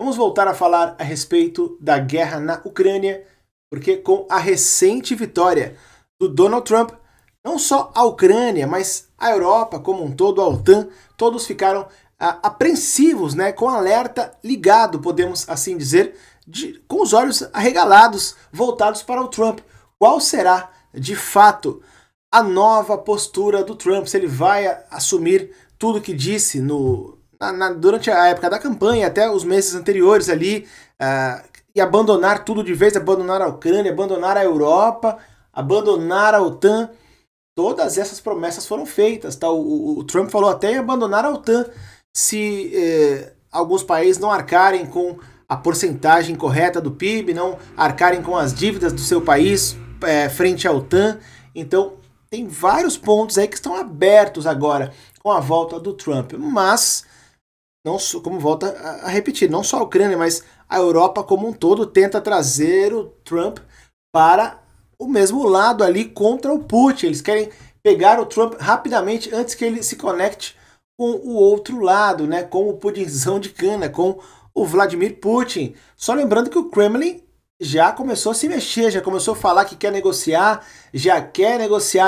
Vamos voltar a falar a respeito da guerra na Ucrânia, porque com a recente vitória do Donald Trump, não só a Ucrânia, mas a Europa como um todo, a OTAN, todos ficaram apreensivos, né, com alerta ligado, podemos assim dizer, com os olhos arregalados, voltados para o Trump. Qual será, de fato, a nova postura do Trump? Se ele vai assumir tudo que disse durante a época da campanha, até os meses anteriores ali, e abandonar tudo de vez, abandonar a Ucrânia, abandonar a Europa, abandonar a OTAN. Todas essas promessas foram feitas. Tá? O Trump falou até em abandonar a OTAN se alguns países não arcarem com a porcentagem correta do PIB, não arcarem com as dívidas do seu país frente à OTAN. Então, tem vários pontos aí que estão abertos agora com a volta do Trump. Mas, não como volta a repetir, não só a Ucrânia, mas a Europa como um todo tenta trazer o Trump para o mesmo lado ali contra o Putin. Eles querem pegar o Trump rapidamente antes que ele se conecte com o outro lado, né, com o pudinzão de cana, com o Vladimir Putin. Só lembrando que o Kremlin já começou a se mexer, já começou a falar que quer negociar,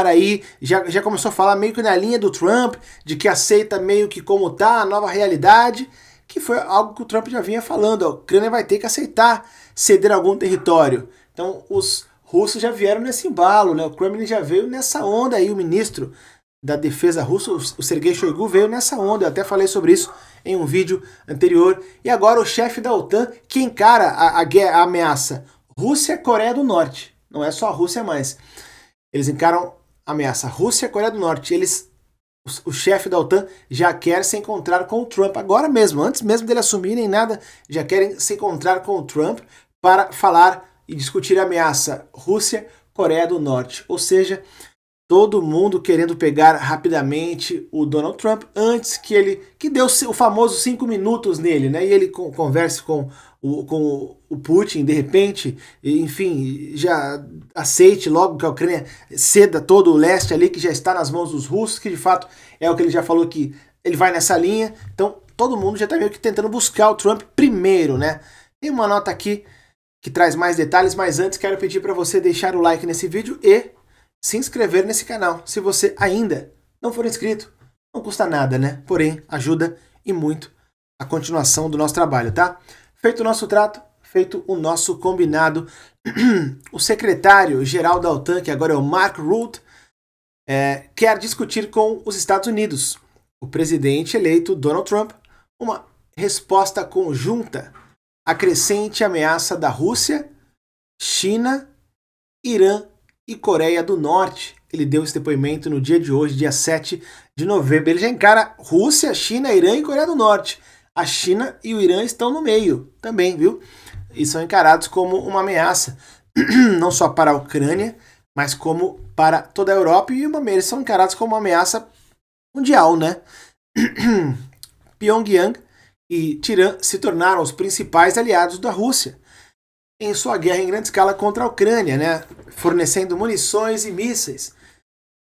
aí, já começou a falar meio que na linha do Trump, de que aceita meio que como tá a nova realidade, que foi algo que o Trump já vinha falando, a Ucrânia vai ter que aceitar ceder algum território. Então os russos já vieram nesse embalo, né? O Kremlin já veio nessa onda aí, o ministro da defesa russo, o Sergei Shoigu, veio nessa onda, eu até falei sobre isso em um vídeo anterior. E agora o chefe da OTAN, que encara a ameaça Rússia, Coreia do Norte, não é só a Rússia mais, eles encaram a ameaça Rússia, Coreia do Norte, o chefe da OTAN já quer se encontrar com o Trump agora mesmo, antes mesmo dele assumir nem nada, já querem se encontrar com o Trump para falar e discutir a ameaça Rússia, Coreia do Norte. Ou seja, todo mundo querendo pegar rapidamente o Donald Trump antes que deu o famoso 5 minutos nele, né? E ele converse com o Putin, de repente, enfim, já aceite logo que a Ucrânia ceda todo o leste ali, que já está nas mãos dos russos, que de fato é o que ele já falou que ele vai nessa linha. Então, todo mundo já está meio que tentando buscar o Trump primeiro, né? Tem uma nota aqui que traz mais detalhes, mas antes quero pedir para você deixar o like nesse vídeo e se inscrever nesse canal. Se você ainda não for inscrito, não custa nada, né? Porém, ajuda e muito a continuação do nosso trabalho, tá? Feito o nosso trato, feito o nosso combinado, o secretário-geral da OTAN, que agora é o Mark Rutte, quer discutir com os Estados Unidos, o presidente eleito Donald Trump, uma resposta conjunta à crescente ameaça da Rússia, China, Irã e Coreia do Norte. Ele deu esse depoimento no dia de hoje, dia 7 de novembro. Ele já encara Rússia, China, Irã e Coreia do Norte. A China e o Irã estão no meio também, viu? E são encarados como uma ameaça, não só para a Ucrânia, mas como para toda a Europa, e eles são encarados como uma ameaça mundial, né? Pyongyang e Tirã se tornaram os principais aliados da Rússia em sua guerra em grande escala contra a Ucrânia, né? Fornecendo munições e mísseis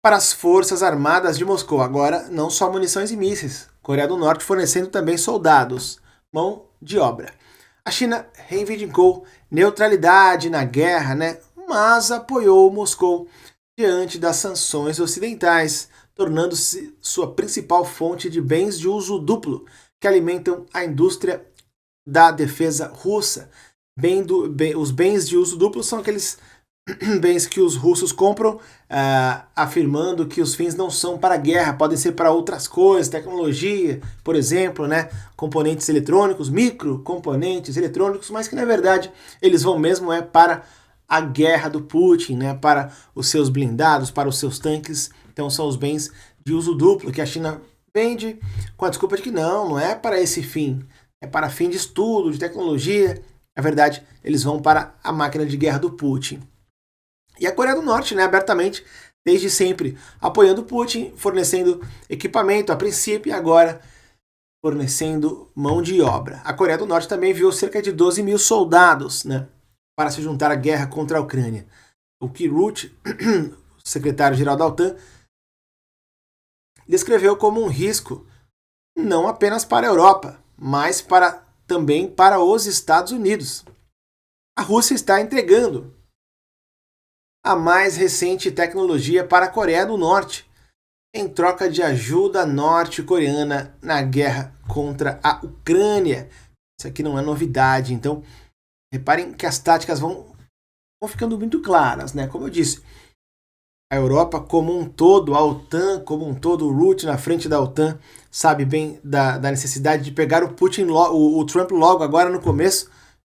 para as forças armadas de Moscou. Agora, não só munições e mísseis, Coreia do Norte fornecendo também soldados, mão de obra. A China reivindicou neutralidade na guerra, né? Mas apoiou Moscou diante das sanções ocidentais, tornando-se sua principal fonte de bens de uso duplo que alimentam a indústria da defesa russa. Os bens de uso duplo são aqueles bens que os russos compram, afirmando que os fins não são para a guerra, podem ser para outras coisas, tecnologia, por exemplo, né, componentes eletrônicos, microcomponentes eletrônicos, mas que na verdade eles vão mesmo para a guerra do Putin, né, para os seus blindados, para os seus tanques. Então são os bens de uso duplo que a China vende com a desculpa de que não é para esse fim, é para fim de estudo, de tecnologia. Na verdade, eles vão para a máquina de guerra do Putin. E a Coreia do Norte, né, abertamente, desde sempre, apoiando Putin, fornecendo equipamento a princípio e agora fornecendo mão de obra. A Coreia do Norte também enviou cerca de 12 mil soldados, né, para se juntar à guerra contra a Ucrânia. O que Rutte, secretário-geral da OTAN, descreveu como um risco não apenas para a Europa, mas para também para os Estados Unidos. A Rússia está entregando a mais recente tecnologia para a Coreia do Norte, em troca de ajuda norte-coreana na guerra contra a Ucrânia. Isso aqui não é novidade, então reparem que as táticas vão ficando muito claras, né? Como eu disse, a Europa como um todo, a OTAN como um todo, o Rutte na frente da OTAN, sabe bem da necessidade de pegar o Putin, o Trump logo agora no começo,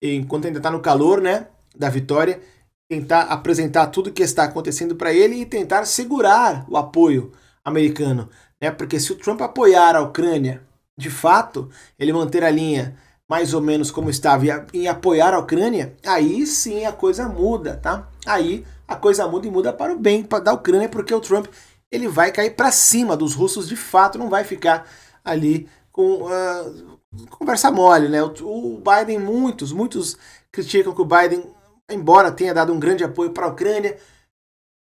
enquanto ainda está no calor, né, da vitória, tentar apresentar tudo o que está acontecendo para ele e tentar segurar o apoio americano, né? Porque se o Trump apoiar a Ucrânia, de fato, ele manter a linha mais ou menos como estava em apoiar a Ucrânia, aí sim a coisa muda, tá? Aí a coisa muda e muda para o bem da Ucrânia, porque o Trump ele vai cair para cima dos russos de fato, não vai ficar ali com conversa mole, né? O Biden, muitos criticam que o Biden, embora tenha dado um grande apoio para a Ucrânia,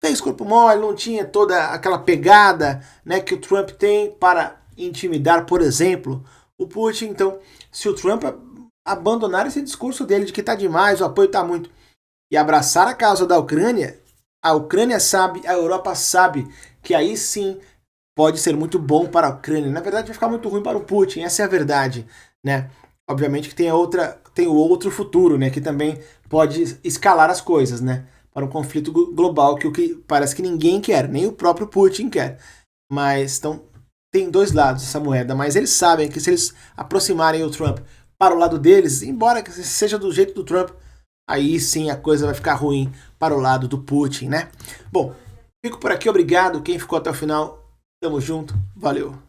fez corpo mole, não tinha toda aquela pegada, né, que o Trump tem para intimidar, por exemplo, o Putin. Então, se o Trump abandonar esse discurso dele de que está demais, o apoio está muito, e abraçar a causa da Ucrânia, a Ucrânia sabe, a Europa sabe que aí sim pode ser muito bom para a Ucrânia. Na verdade, vai ficar muito ruim para o Putin, essa é a verdade, né? Obviamente que tem o outro futuro, né, que também pode escalar as coisas, né, para um conflito global que o que parece que ninguém quer, nem o próprio Putin quer. Mas então tem dois lados essa moeda, mas eles sabem que se eles aproximarem o Trump para o lado deles, embora que seja do jeito do Trump, aí sim a coisa vai ficar ruim para o lado do Putin, né? Bom, fico por aqui, obrigado quem ficou até o final. Tamo junto, valeu.